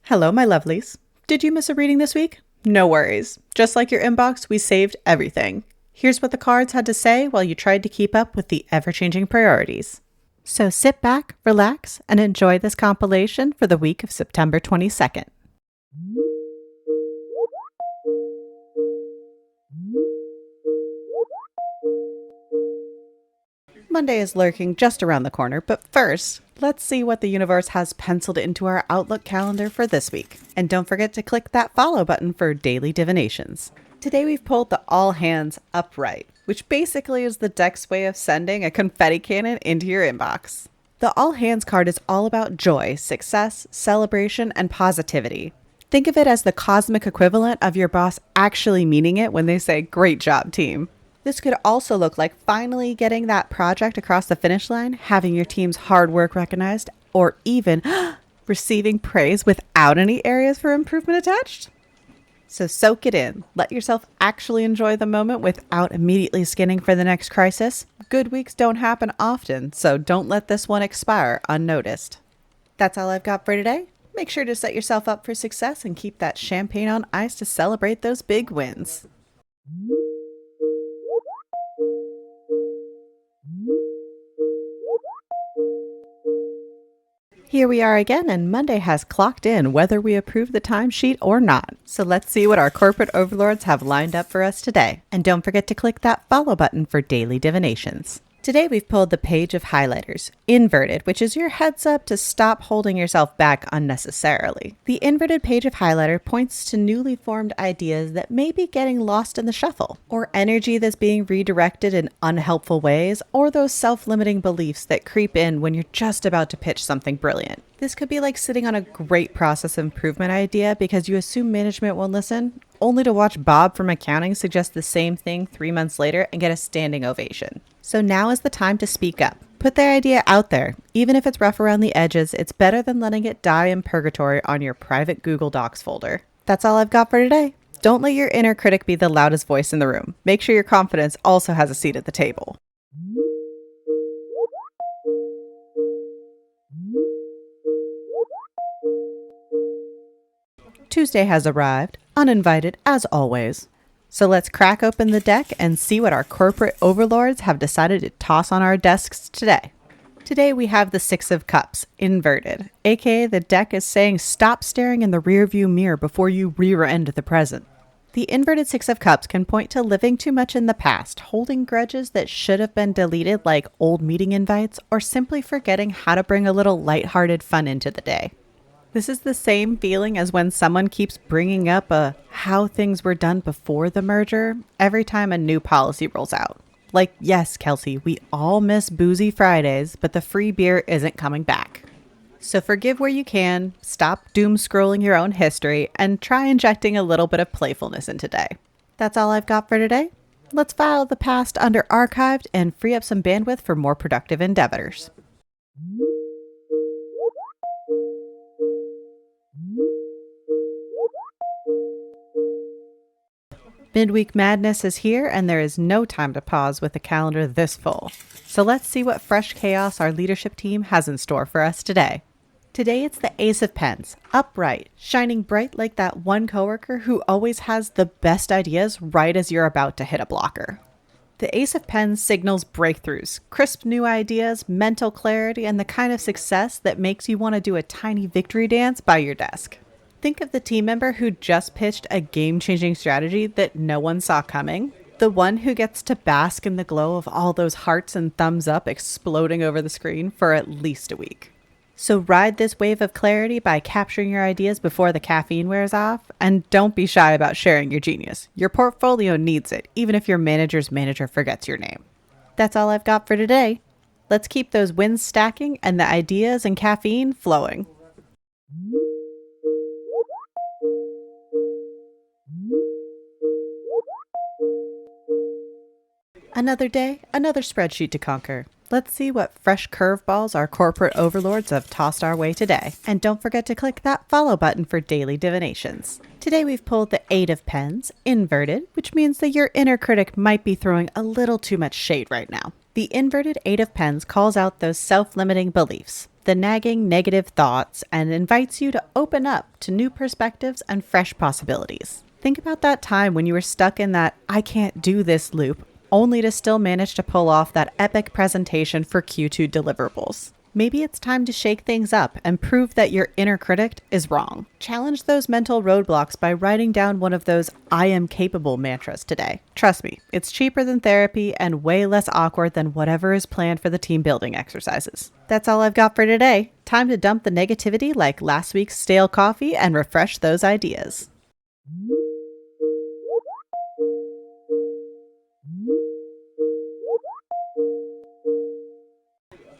Hello, my lovelies. Did you miss a reading this week? No worries. Just like your inbox, we saved everything. Here's what the cards had to say while you tried to keep up with the ever-changing priorities. So sit back, relax, and enjoy this compilation for the week of September 22nd. Monday is lurking just around the corner, but first, let's see what the universe has penciled into our Outlook calendar for this week. And don't forget to click that follow button for daily divinations. Today we've pulled the All Hands Upright, which basically is the deck's way of sending a confetti cannon into your inbox. The All Hands card is all about joy, success, celebration, and positivity. Think of it as the cosmic equivalent of your boss actually meaning it when they say, "Great job, team." This could also look like finally getting that project across the finish line, having your team's hard work recognized, or even receiving praise without any areas for improvement attached. So soak it in. Let yourself actually enjoy the moment without immediately skinning for the next crisis. Good weeks don't happen often, so don't let this one expire unnoticed. That's all I've got for today. Make sure to set yourself up for success and keep that champagne on ice to celebrate those big wins. Here we are again, and Monday has clocked in whether we approve the timesheet or not. So let's see what our corporate overlords have lined up for us today. And don't forget to click that follow button for daily divinations. Today we've pulled the Page of Highlighters, inverted, which is your heads up to stop holding yourself back unnecessarily. The inverted Page of Highlighter points to newly formed ideas that may be getting lost in the shuffle, or energy that's being redirected in unhelpful ways, or those self-limiting beliefs that creep in when you're just about to pitch something brilliant. This could be like sitting on a great process improvement idea because you assume management won't listen, only to watch Bob from accounting suggest the same thing 3 months later and get a standing ovation. So now is the time to speak up. Put their idea out there. Even if it's rough around the edges, it's better than letting it die in purgatory on your private Google Docs folder. That's all I've got for today. Don't let your inner critic be the loudest voice in the room. Make sure your confidence also has a seat at the table. Tuesday has arrived, uninvited as always. So let's crack open the deck and see what our corporate overlords have decided to toss on our desks today. Today we have the Six of Cups, inverted, aka the deck is saying stop staring in the rearview mirror before you rear-end the present. The inverted Six of Cups can point to living too much in the past, holding grudges that should have been deleted like old meeting invites, or simply forgetting how to bring a little lighthearted fun into the day. This is the same feeling as when someone keeps bringing up how things were done before the merger every time a new policy rolls out. Like, yes, Kelsey, we all miss boozy Fridays, but the free beer isn't coming back. So forgive where you can, stop doom scrolling your own history, and try injecting a little bit of playfulness in today. That's all I've got for today. Let's file the past under archived and free up some bandwidth for more productive endeavors. Midweek madness is here, and there is no time to pause with a calendar this full. So let's see what fresh chaos our leadership team has in store for us today. Today it's the Ace of Pens, upright, shining bright like that one coworker who always has the best ideas right as you're about to hit a blocker. The Ace of Pens signals breakthroughs, crisp new ideas, mental clarity, and the kind of success that makes you want to do a tiny victory dance by your desk. Think of the team member who just pitched a game-changing strategy that no one saw coming. The one who gets to bask in the glow of all those hearts and thumbs up exploding over the screen for at least a week. So ride this wave of clarity by capturing your ideas before the caffeine wears off, and don't be shy about sharing your genius. Your portfolio needs it, even if your manager's manager forgets your name. That's all I've got for today. Let's keep those wins stacking and the ideas and caffeine flowing. Another day, another spreadsheet to conquer. Let's see what fresh curveballs our corporate overlords have tossed our way today. And don't forget to click that follow button for daily divinations. Today we've pulled the Eight of Pens, inverted, which means that your inner critic might be throwing a little too much shade right now. The inverted Eight of Pens calls out those self-limiting beliefs. the nagging negative thoughts and invites you to open up to new perspectives and fresh possibilities. Think about that time when you were stuck in that "I can't do this" loop, only to still manage to pull off that epic presentation for Q2 deliverables. Maybe it's time to shake things up and prove that your inner critic is wrong. Challenge those mental roadblocks by writing down one of those "I am capable" mantras today. Trust me, it's cheaper than therapy and way less awkward than whatever is planned for the team building exercises. That's all I've got for today. Time to dump the negativity like last week's stale coffee and refresh those ideas.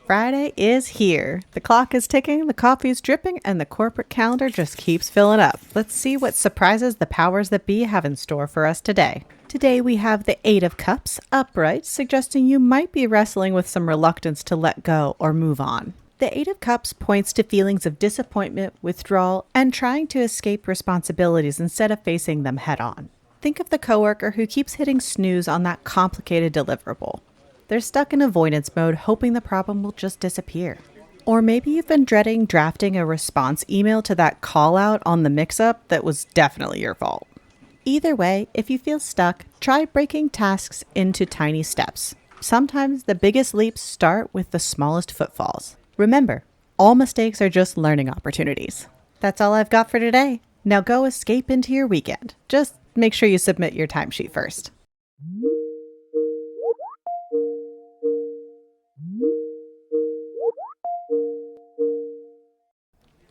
Friday is here. The clock is ticking, the coffee's dripping, and the corporate calendar just keeps filling up. Let's see what surprises the powers that be have in store for us today. Today we have the Eight of Cups upright, suggesting you might be wrestling with some reluctance to let go or move on. The Eight of Cups points to feelings of disappointment, withdrawal, and trying to escape responsibilities instead of facing them head on. Think of the coworker who keeps hitting snooze on that complicated deliverable. They're stuck in avoidance mode, hoping the problem will just disappear. Or maybe you've been dreading drafting a response email to that call out on the mix-up that was definitely your fault. Either way, if you feel stuck, try breaking tasks into tiny steps. Sometimes the biggest leaps start with the smallest footfalls. Remember, all mistakes are just learning opportunities. That's all I've got for today. Now go escape into your weekend. Just make sure you submit your timesheet first.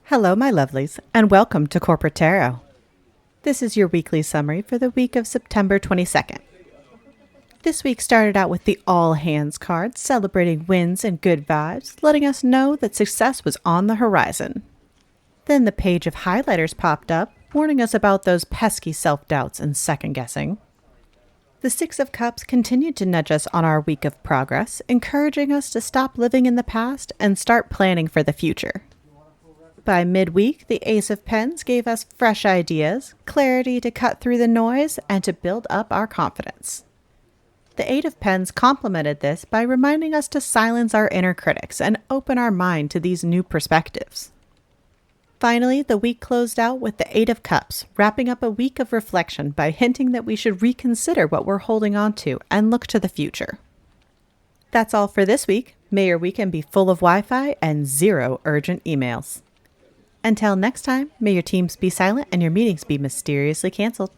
Hello, my lovelies, and welcome to Corporate Tarot. This is your weekly summary for the week of September 22nd. This week started out with the All Hands card, celebrating wins and good vibes, letting us know that success was on the horizon. Then the Page of Highlighters popped up, warning us about those pesky self-doubts and second-guessing. The Six of Cups continued to nudge us on our week of progress, encouraging us to stop living in the past and start planning for the future. By midweek, the Ace of Pens gave us fresh ideas, clarity to cut through the noise, and to build up our confidence. The Eight of Pens complemented this by reminding us to silence our inner critics and open our mind to these new perspectives. Finally, the week closed out with the Eight of Cups, wrapping up a week of reflection by hinting that we should reconsider what we're holding on to and look to the future. That's all for this week. May your weekend be full of Wi-Fi and zero urgent emails. Until next time, may your teams be silent and your meetings be mysteriously canceled.